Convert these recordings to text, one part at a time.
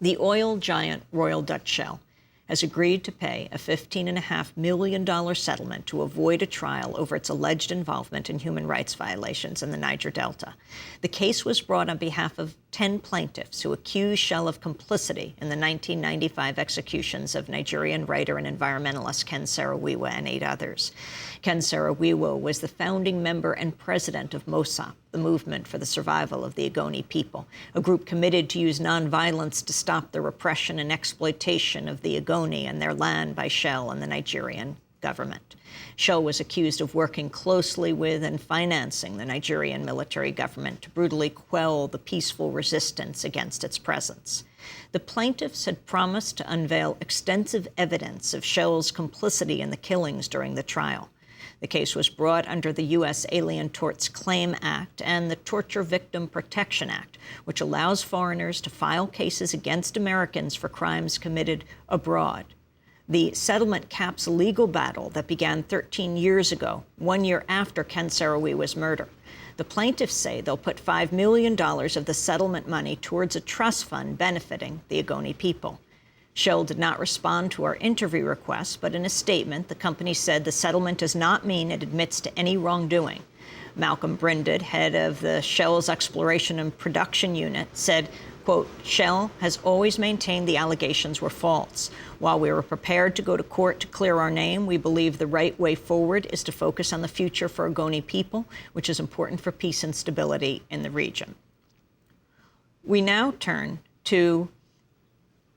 The oil giant Royal Dutch Shell has agreed to pay a $15.5 million settlement to avoid a trial over its alleged involvement in human rights violations in the Niger Delta. The case was brought on behalf of 10 plaintiffs who accuse Shell of complicity in the 1995 executions of Nigerian writer and environmentalist Ken Saro-Wiwa and 8 others. Ken Saro-Wiwa was the founding member and president of MOSAP, the Movement for the Survival of the Ogoni People, a group committed to use nonviolence to stop the repression and exploitation of the Ogoni and their land by Shell and the Nigerian government. Shell was accused of working closely with and financing the Nigerian military government to brutally quell the peaceful resistance against its presence. The plaintiffs had promised to unveil extensive evidence of Shell's complicity in the killings during the trial. The case was brought under the U.S. Alien Torts Claim Act and the Torture Victim Protection Act, which allows foreigners to file cases against Americans for crimes committed abroad. The settlement caps a legal battle that began 13 years ago, 1 year after Ken Saro-Wiwa's murder. The plaintiffs say they'll put $5 million of the settlement money towards a trust fund benefiting the Ogoni people. Shell did not respond to our interview request, but in a statement, the company said the settlement does not mean it admits to any wrongdoing. Malcolm Brinded, head of the Shell's Exploration and Production Unit, said, quote, "Shell has always maintained the allegations were false. While we were prepared to go to court to clear our name, we believe the right way forward is to focus on the future for Ogoni people, which is important for peace and stability in the region." We now turn to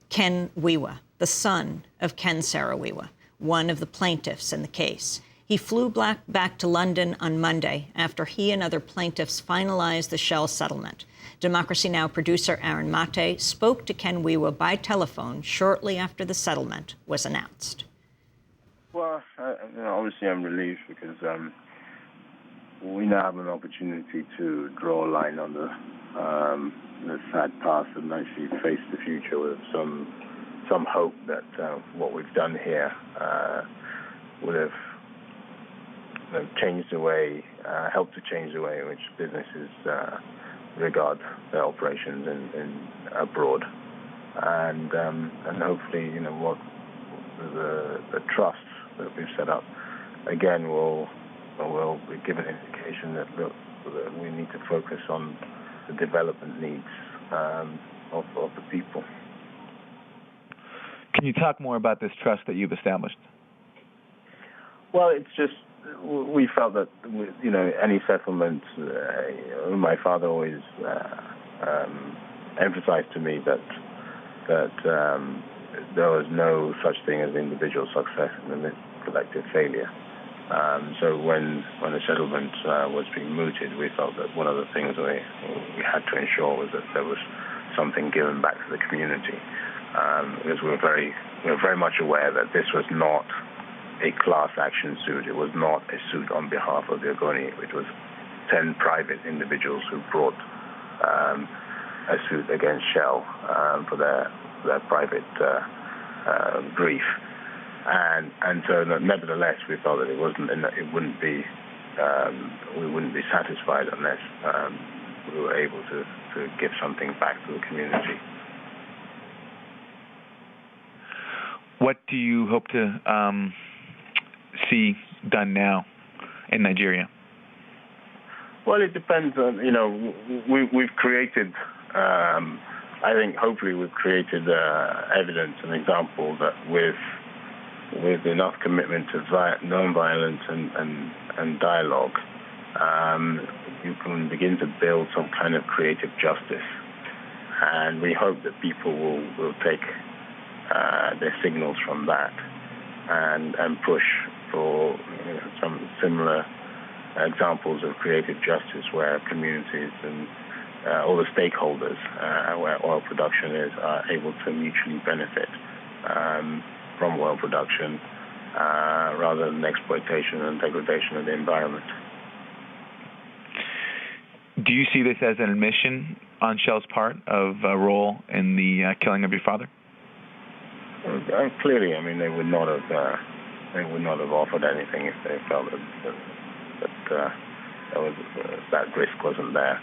Ken Wiwa, the son of Ken Saro-Wiwa, one of the plaintiffs in the case. He flew back to London on Monday after he and other plaintiffs finalized the Shell settlement. Democracy Now! Producer Aaron Mate spoke to Ken Wiwa by telephone shortly after the settlement was announced. Well, obviously I'm relieved because we now have an opportunity to draw a line on the sad past and actually face the future with some hope that what we've done here would have changed the way, helped to change the way in which businesses regard their operations in abroad, and hopefully, what the trust that we've set up again will give an indication that we need to focus on the development needs of the people. Can you talk more about this trust that you've established? Well, it's just we felt that any settlement. My father always emphasized to me that there was no such thing as individual success and collective failure. So when the settlement was being mooted, we felt that one of the things we had to ensure was that there was something given back to the community, because we were very much aware that this was not a class action suit. It was not a suit on behalf of the Ogoni. It was 10 private individuals who brought a suit against Shell for their private grief. And so, nevertheless, we felt that we wouldn't be satisfied unless we were able to give something back to the community. What do you hope to see done now in Nigeria? Well, it depends on, we've created, I think hopefully we've created evidence and example that with enough commitment to nonviolence and dialogue, you can begin to build some kind of creative justice. And we hope that people will take their signals from that and push for some similar examples of creative justice where communities and all the stakeholders where oil production is are able to mutually benefit from oil production rather than exploitation and degradation of the environment. Do you see this as an admission on Shell's part of a role in the killing of your father? Clearly, they would not have offered anything if they felt that risk wasn't there.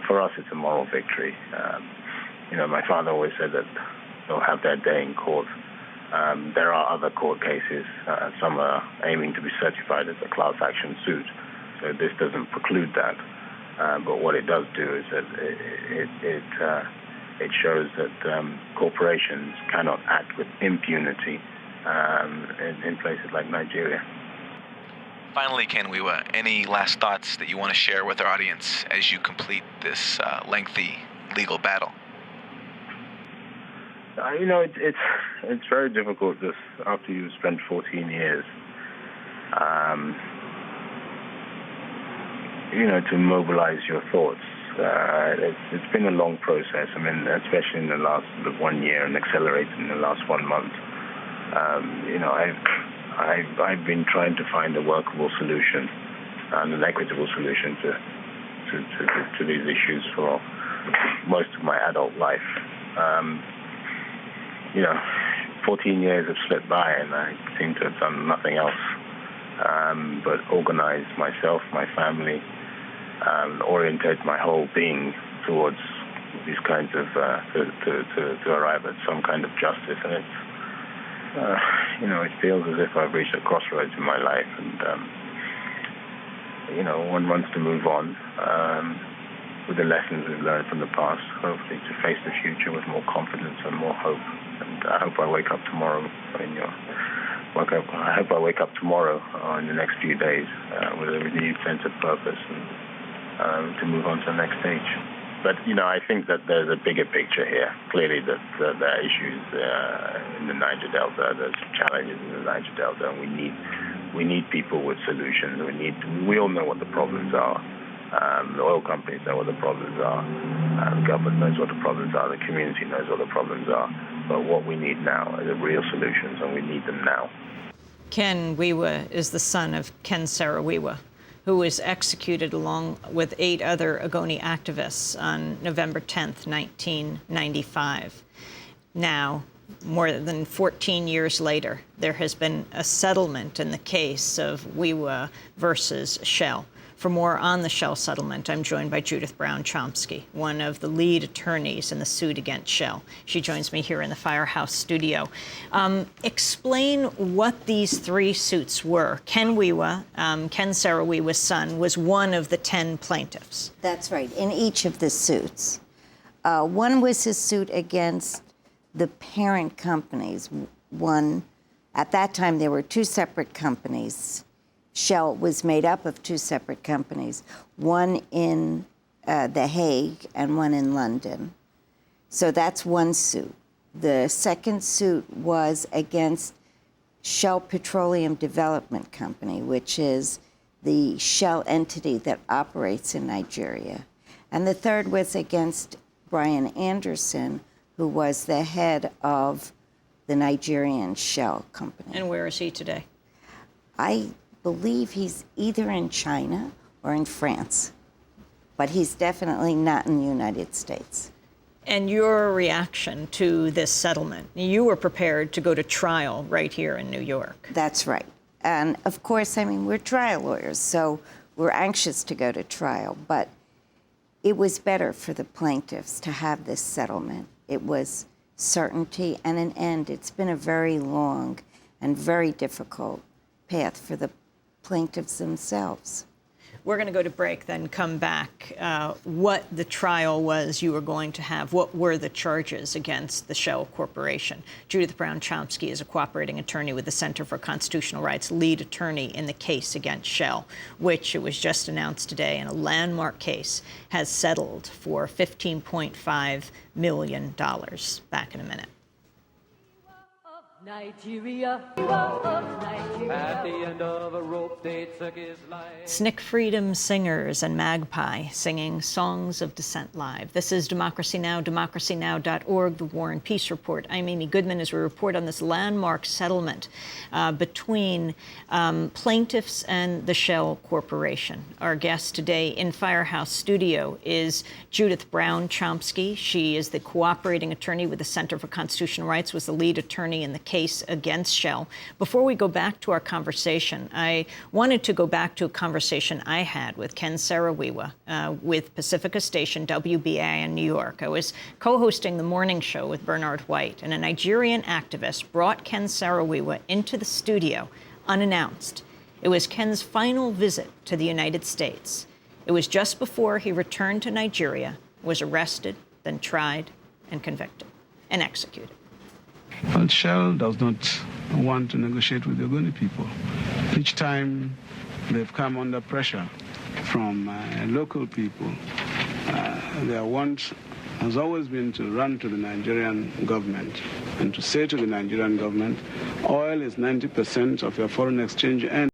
For us, it's a moral victory. my father always said that they'll have their day in court. There are other court cases. Some are aiming to be certified as a class action suit, so this doesn't preclude that. But what it does do is that it shows that corporations cannot act with impunity in places like Nigeria. Finally, Ken-Wiwa, any last thoughts that you want to share with our audience as you complete this lengthy legal battle? It's very difficult just after you've spent 14 years, to mobilize your thoughts. It's been a long process. I mean, especially in the last 1 year and accelerated in the last 1 month. I've been trying to find a workable solution and an equitable solution to these issues for most of my adult life. 14 years have slipped by, and I seem to have done nothing else but organize myself, my family, orientate my whole being towards these kinds of to arrive at some kind of justice. And it's it feels as if I've reached a crossroads in my life, and one wants to move on with the lessons we've learned from the past, hopefully to face the future with more confidence and more hope. And I hope I wake up tomorrow I hope I wake up tomorrow in the next few days with a renewed sense of purpose and to move on to the next stage. But, I think that there's a bigger picture here. Clearly, there are issues in the Niger Delta. There's challenges in the Niger Delta, and we need people with solutions. We all know what the problems are. The oil companies know what the problems are. The government knows what the problems are. The community knows what the problems are. But what we need now are the real solutions, and we need them now. Ken-Wiwa is the son of Ken Saro-Wiwa, who was executed along with 8 other Ogoni activists on November 10th, 1995. Now, more than 14 years later, there has been a settlement in the case of Wiwa versus Shell. For more on the Shell settlement, I'm joined by Judith Brown-Chomsky, one of the lead attorneys in the suit against Shell. She joins me here in the Firehouse studio. Explain what these 3 suits were. Ken-Wiwa, Ken Saro-Wiwa's son, was one of the 10 plaintiffs. That's right, in each of the suits. One was his suit against the parent companies. One, at that time, there were 2 separate companies. Shell was made up of 2 separate companies, one in The Hague and one in London. So that's one suit. The second suit was against Shell Petroleum Development Company, which is the Shell entity that operates in Nigeria. And the third was against Brian Anderson, who was the head of the Nigerian Shell company. And where is he today? I believe he's either in China or in France, but he's definitely not in the United States. And your reaction to this settlement? You were prepared to go to trial right here in New York. That's right. And of course, I mean, we're trial lawyers, so we're anxious to go to trial, but it was better for the plaintiffs to have this settlement. It was certainty and an end. It's been a very long and very difficult path for the plaintiffs themselves. We're going to go to break, then come back. What the trial was you were going to have, what were the charges against the Shell Corporation? Judith Brown-Chomsky is a cooperating attorney with the Center for Constitutional Rights, lead attorney in the case against Shell, which it was just announced today in a landmark case has settled for $15.5 million. Back in a minute. Nigeria, at the end of a rope they took his life. SNCC Freedom Singers and Magpie singing Songs of Dissent live. This is Democracy Now!, democracynow.org, the War and Peace Report. I'm Amy Goodman as we report on this landmark settlement between plaintiffs and the Shell Corporation. Our guest today in Firehouse Studio is Judith Brown-Chomsky. She is the cooperating attorney with the Center for Constitutional Rights, was the lead attorney in the case case against Shell. Before we go back to our conversation, I wanted to go back to a conversation I had with Ken Saro-Wiwa with Pacifica Station WBAI in New York. I was co-hosting the morning show with Bernard White, and a Nigerian activist brought Ken Saro-Wiwa into the studio unannounced. It was Ken's final visit to the United States. It was just before he returned to Nigeria, was arrested, then tried and convicted and executed. Well, Shell does not want to negotiate with the Ogoni people. Each time they've come under pressure from local people, their want has always been to run to the Nigerian government and to say to the Nigerian government, oil is 90% of your foreign exchange earnings.